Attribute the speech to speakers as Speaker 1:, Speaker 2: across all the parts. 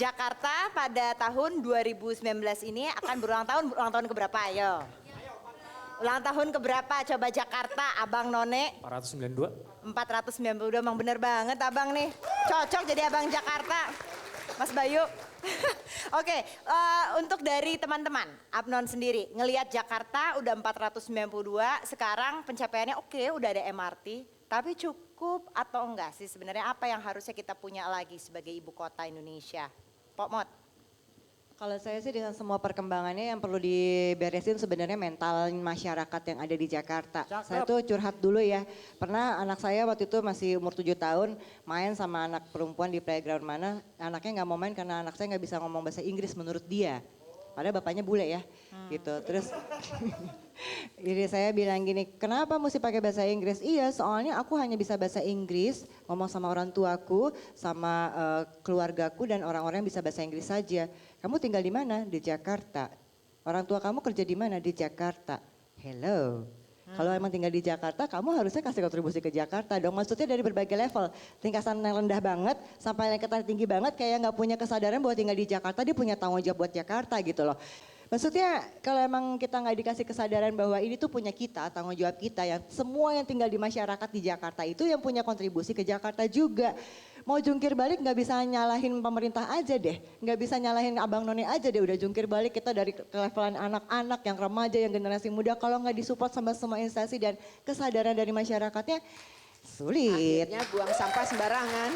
Speaker 1: Jakarta pada tahun 2019 ini akan berulang tahun keberapa? Ayo. Ulang tahun keberapa? Coba Jakarta, Abang None.
Speaker 2: 492.
Speaker 1: 492, emang bener banget Abang nih. Cocok jadi Abang Jakarta. Mas Bayu. Oke, untuk dari teman-teman, Abnon sendiri, ngelihat Jakarta udah 492, sekarang pencapaiannya oke, udah ada MRT, tapi cukup atau enggak sih sebenarnya apa yang harusnya kita punya lagi sebagai ibu kota Indonesia? Pok Mot.
Speaker 3: Kalau saya sih dengan semua perkembangannya yang perlu diberesin sebenarnya mental masyarakat yang ada di Jakarta.
Speaker 2: Cakep.
Speaker 3: Saya tuh curhat dulu ya. Pernah anak saya waktu itu masih umur 7 tahun main sama anak perempuan di playground mana. Anaknya nggak mau main karena anak saya nggak bisa ngomong bahasa Inggris menurut dia. Padahal bapaknya bule ya gitu. Terus jadi saya bilang gini, kenapa mesti pakai bahasa Inggris? Iya, soalnya aku hanya bisa bahasa Inggris, ngomong sama orang tuaku, sama keluargaku dan orang-orang yang bisa bahasa Inggris saja. Kamu tinggal di mana? Di Jakarta. Orang tua kamu kerja di mana? Di Jakarta. Hello. Kalau emang tinggal di Jakarta, kamu harusnya kasih kontribusi ke Jakarta dong. Maksudnya dari berbagai level. Tingkatan yang rendah banget sampai tingkatan tinggi banget kayak nggak punya kesadaran bahwa tinggal di Jakarta dia punya tanggung jawab buat Jakarta gitu loh. Maksudnya kalau emang kita nggak dikasih kesadaran bahwa ini tuh punya kita, tanggung jawab kita yang semua yang tinggal di masyarakat di Jakarta itu yang punya kontribusi ke Jakarta juga. Mau jungkir balik nggak bisa nyalahin pemerintah aja deh, nggak bisa nyalahin Abang None aja deh, udah jungkir balik kita dari levelan anak-anak yang remaja yang generasi muda kalau nggak disupport sama semua instansi dan kesadaran dari masyarakatnya sulit.
Speaker 4: Akhirnya buang sampah sembarangan.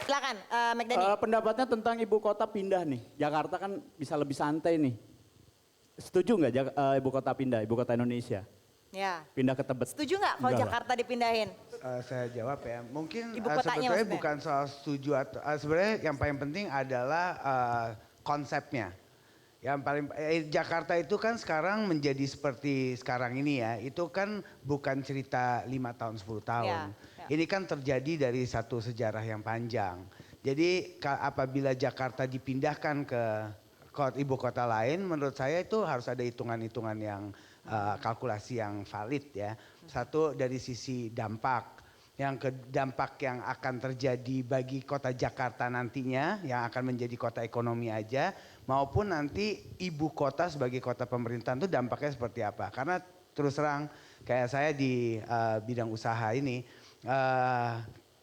Speaker 1: Silakan, McDani.
Speaker 5: Pendapatnya tentang ibu kota pindah nih. Jakarta kan bisa lebih santai nih. Setuju nggak ibu kota pindah, ibu kota Indonesia?
Speaker 1: Ya.
Speaker 5: Pindah ke Tebet.
Speaker 1: Setuju nggak kalau
Speaker 5: Enggak lah.
Speaker 1: Jakarta dipindahin?
Speaker 6: Saya jawab ya, mungkin
Speaker 1: Ibu kotanya
Speaker 6: sebetulnya
Speaker 1: maksudnya?
Speaker 6: bukan soal setuju atau sebenarnya yang paling penting adalah konsepnya. Yang paling Jakarta itu kan sekarang menjadi seperti sekarang ini ya, itu kan bukan cerita 5 tahun 10 tahun.
Speaker 1: Ya.
Speaker 6: Ini kan terjadi dari satu sejarah yang panjang. Jadi apabila Jakarta dipindahkan ke ibu kota lain, menurut saya itu harus ada hitungan-hitungan yang kalkulasi yang valid ya. Satu dari sisi dampak, dampak yang akan terjadi bagi kota Jakarta nantinya yang akan menjadi kota ekonomi aja, maupun nanti ibu kota sebagai kota pemerintahan itu dampaknya seperti apa. Karena terus terang kayak saya di bidang usaha ini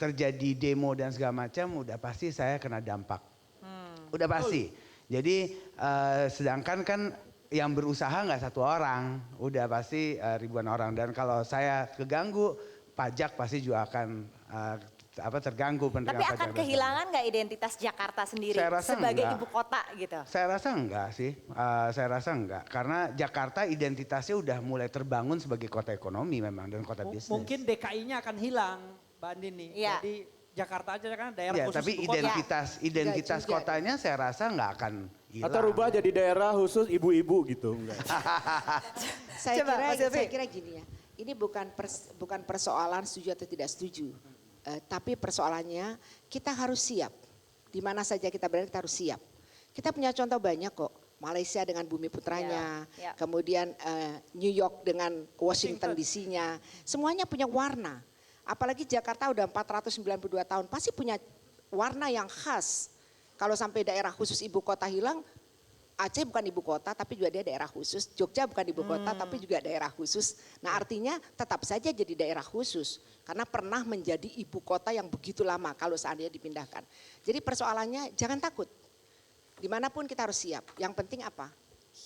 Speaker 6: terjadi demo dan segala macam udah pasti saya kena dampak. Udah pasti. Jadi sedangkan kan yang berusaha nggak satu orang, udah pasti ribuan orang. Dan kalau saya keganggu, pajak pasti juga akan terganggu.
Speaker 1: Tapi akan kehilangan nggak identitas Jakarta sendiri
Speaker 6: Saya rasa
Speaker 1: sebagai
Speaker 6: enggak.
Speaker 1: ibu kota gitu?
Speaker 6: Saya rasa enggak sih, saya rasa enggak. Karena Jakarta identitasnya udah mulai terbangun sebagai kota ekonomi memang dan kota bisnis.
Speaker 2: Mungkin DKI-nya akan hilang, Mbak Andini.
Speaker 1: Iya.
Speaker 2: Jadi Jakarta aja kan daerah
Speaker 6: Ya,
Speaker 2: khusus
Speaker 6: tapi
Speaker 2: ibu kota.
Speaker 6: identitas
Speaker 4: Enggak juga.
Speaker 6: kotanya saya rasa nggak akan hilang.
Speaker 5: Atau rubah jadi daerah khusus ibu-ibu gitu. Enggak.
Speaker 4: Saya
Speaker 1: Coba, Mas Silvi.
Speaker 4: kira gini ya, ini bukan persoalan setuju atau tidak setuju. Tapi persoalannya kita harus siap. Di mana saja kita berada kita harus siap. Kita punya contoh banyak kok. Malaysia dengan bumi putranya,
Speaker 1: Ya, ya.
Speaker 4: kemudian New York dengan Washington DC-nya. Semuanya punya warna. Apalagi Jakarta udah 492 tahun, pasti punya warna yang khas. Kalau sampai daerah khusus ibu kota hilang, Aceh bukan ibu kota tapi juga dia daerah khusus, Jogja bukan ibu kota tapi juga daerah khusus. Nah artinya tetap saja jadi daerah khusus karena pernah menjadi ibu kota yang begitu lama kalau seandainya dipindahkan. Jadi persoalannya jangan takut, dimanapun kita harus siap. Yang penting apa?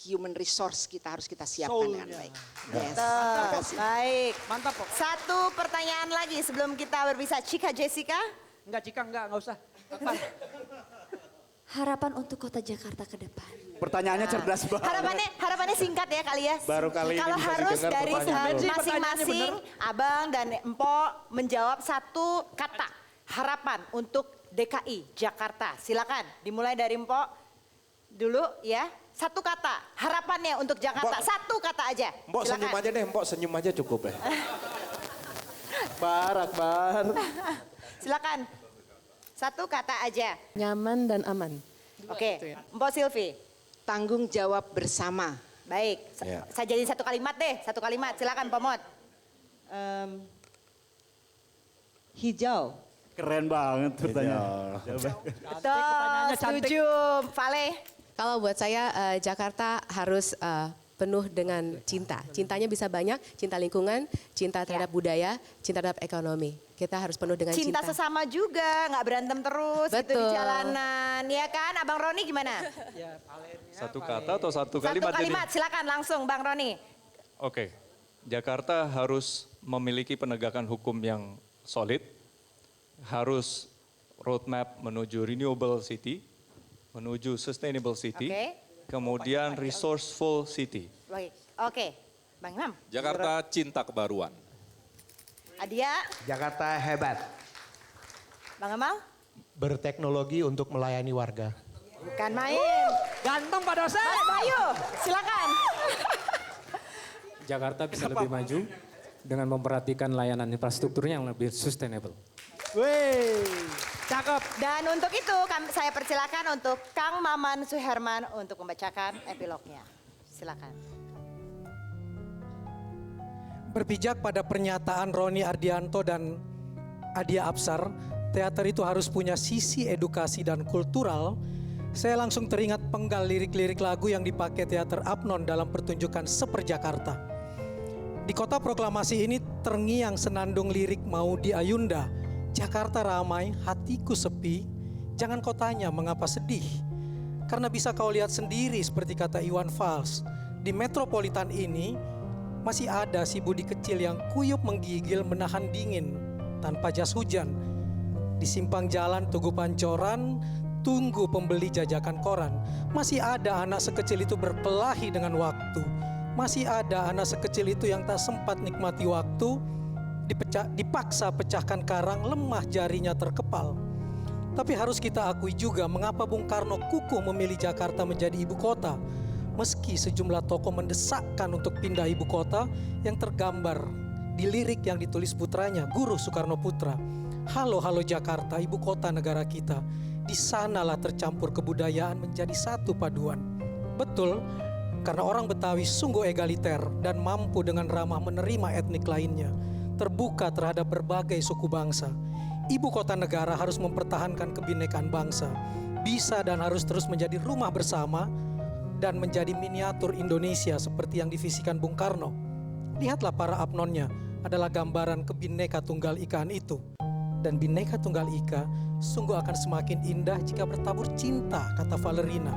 Speaker 4: Human resource kita harus kita siapkan dengan baik. Yes.
Speaker 1: Betul. Baik.
Speaker 2: Mantap kok.
Speaker 1: Satu pertanyaan lagi sebelum kita berpisah. Cika Jessica.
Speaker 2: Enggak usah. Apa?
Speaker 7: Harapan untuk kota Jakarta ke depan.
Speaker 5: Pertanyaannya cerdas banget.
Speaker 1: Harapannya singkat ya kali ya.
Speaker 5: Baru kali ini
Speaker 1: Kalau
Speaker 5: bisa
Speaker 1: harus
Speaker 5: didengar
Speaker 1: dari
Speaker 5: pertanyaan itu.
Speaker 1: masing-masing Abang dan Empok menjawab satu kata harapan untuk DKI Jakarta. Silakan dimulai dari Empok dulu ya. Satu kata harapannya untuk Jakarta. Satu kata aja.
Speaker 8: Mbok
Speaker 1: Silakan.
Speaker 8: senyum aja deh, Mbok senyum aja cukup ya.
Speaker 5: Akbar.
Speaker 1: Silakan. Satu kata aja.
Speaker 9: Nyaman dan aman.
Speaker 1: Oke. Empok Silvi.
Speaker 4: Tanggung jawab bersama.
Speaker 1: Baik.
Speaker 8: Ya.
Speaker 1: Saya jadiin satu kalimat deh. Satu kalimat. Silakan Pomot.
Speaker 3: Hijau.
Speaker 5: Keren banget pertanyaan.
Speaker 1: Betul, setuju. Vale.
Speaker 9: Kalau buat saya Jakarta harus penuh dengan cinta. Cintanya bisa banyak, cinta lingkungan, cinta terhadap budaya, cinta terhadap ekonomi. Kita harus penuh dengan
Speaker 1: Cinta
Speaker 9: cinta.
Speaker 1: sesama juga, nggak berantem terus gitu di
Speaker 9: Betul.
Speaker 1: jalanan. Ya kan, Abang Roni gimana?
Speaker 8: Satu kata atau satu
Speaker 1: Satu
Speaker 8: kalimat,
Speaker 1: kalimat, silakan langsung Bang Roni.
Speaker 8: Oke. Jakarta harus memiliki penegakan hukum yang solid, harus roadmap menuju renewable city, menuju sustainable city,
Speaker 1: Oke.
Speaker 8: kemudian resourceful city.
Speaker 1: Baik, oke. Bang Imam,
Speaker 10: Jakarta cinta kebaruan.
Speaker 1: Adia,
Speaker 6: Jakarta hebat.
Speaker 1: Bang Amal,
Speaker 11: Berteknologi untuk melayani warga.
Speaker 1: bukan main.
Speaker 2: Ganteng Pak dosen.
Speaker 1: Mas Bayu, silakan.
Speaker 12: Jakarta bisa lebih maju dengan memperhatikan layanan infrastrukturnya yang lebih sustainable.
Speaker 2: Wih, cakep.
Speaker 1: Dan untuk itu saya persilakan untuk Kang Maman Suherman untuk membacakan epilognya. Silakan.
Speaker 11: Berpijak pada pernyataan Roni Ardianto dan Adia Apsar, teater itu harus punya sisi edukasi dan kultural. Saya langsung teringat penggal lirik-lirik lagu yang dipakai teater Apnon dalam pertunjukan Seper Jakarta. Di kota proklamasi ini terngiang senandung lirik Maudy Ayunda. Jakarta ramai, hatiku sepi, jangan kau tanya mengapa sedih. Karena bisa kau lihat sendiri seperti kata Iwan Fals, di metropolitan ini masih ada si budi kecil yang kuyup menggigil menahan dingin tanpa jas hujan. Di simpang jalan Tugu Pancoran, tunggu pembeli jajakan koran. Masih ada anak sekecil itu berkelahi dengan waktu. Masih ada anak sekecil itu yang tak sempat nikmati waktu, dipaksa pecahkan karang, lemah jarinya terkepal. Tapi harus kita akui juga mengapa Bung Karno kukuh memilih Jakarta menjadi ibu kota. Meski sejumlah tokoh mendesakkan untuk pindah ibu kota yang tergambar di lirik yang ditulis putranya, Guru Soekarno Putra. Halo, halo Jakarta, ibu kota negara kita. Di sanalah tercampur kebudayaan menjadi satu paduan. Betul, karena orang Betawi sungguh egaliter dan mampu dengan ramah menerima etnik lainnya, terbuka terhadap berbagai suku bangsa. Ibu kota negara harus mempertahankan kebinekaan bangsa, bisa dan harus terus menjadi rumah bersama dan menjadi miniatur Indonesia seperti yang divisikan Bung Karno. Lihatlah para apnonnya adalah gambaran Bhinneka Tunggal Ikaan itu. Dan Bhinneka Tunggal Ika sungguh akan semakin indah jika bertabur cinta, kata Valerina.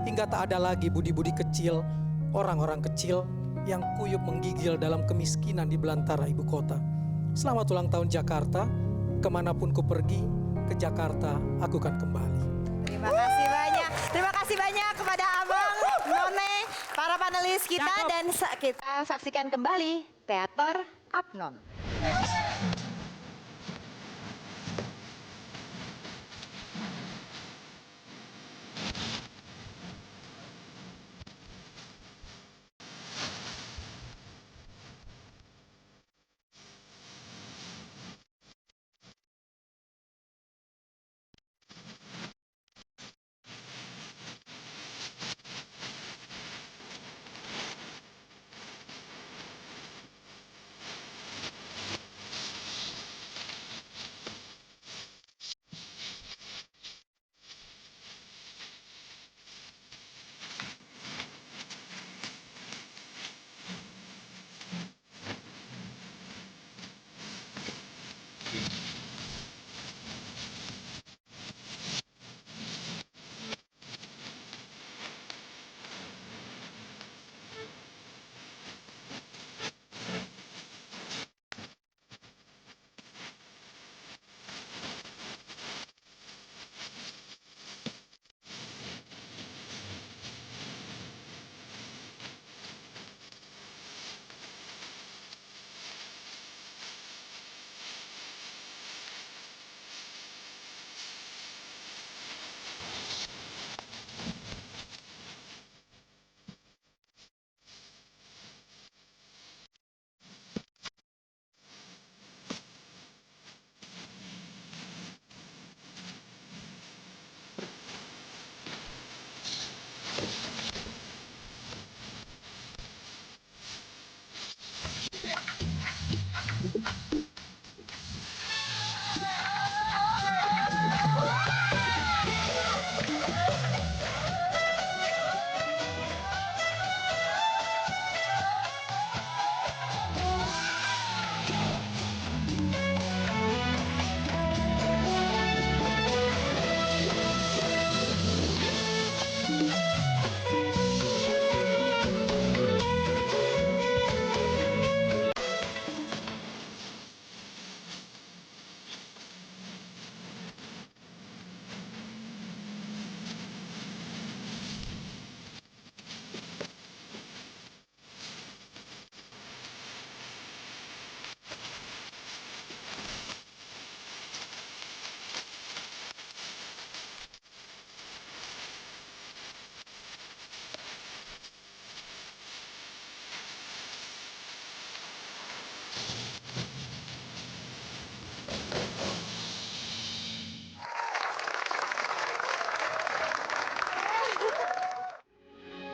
Speaker 11: Hingga tak ada lagi budi-budi kecil, orang-orang kecil yang kuyup menggigil dalam kemiskinan di belantara ibu kota. Selamat ulang tahun Jakarta, kemanapun ku pergi, ke Jakarta aku akan kembali.
Speaker 1: Terima kasih banyak. Terima kasih banyak kepada Abang, None, para panelis kita. Dan kita saksikan kembali Teater Apnon.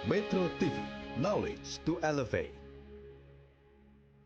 Speaker 13: Metro TV, knowledge to elevate.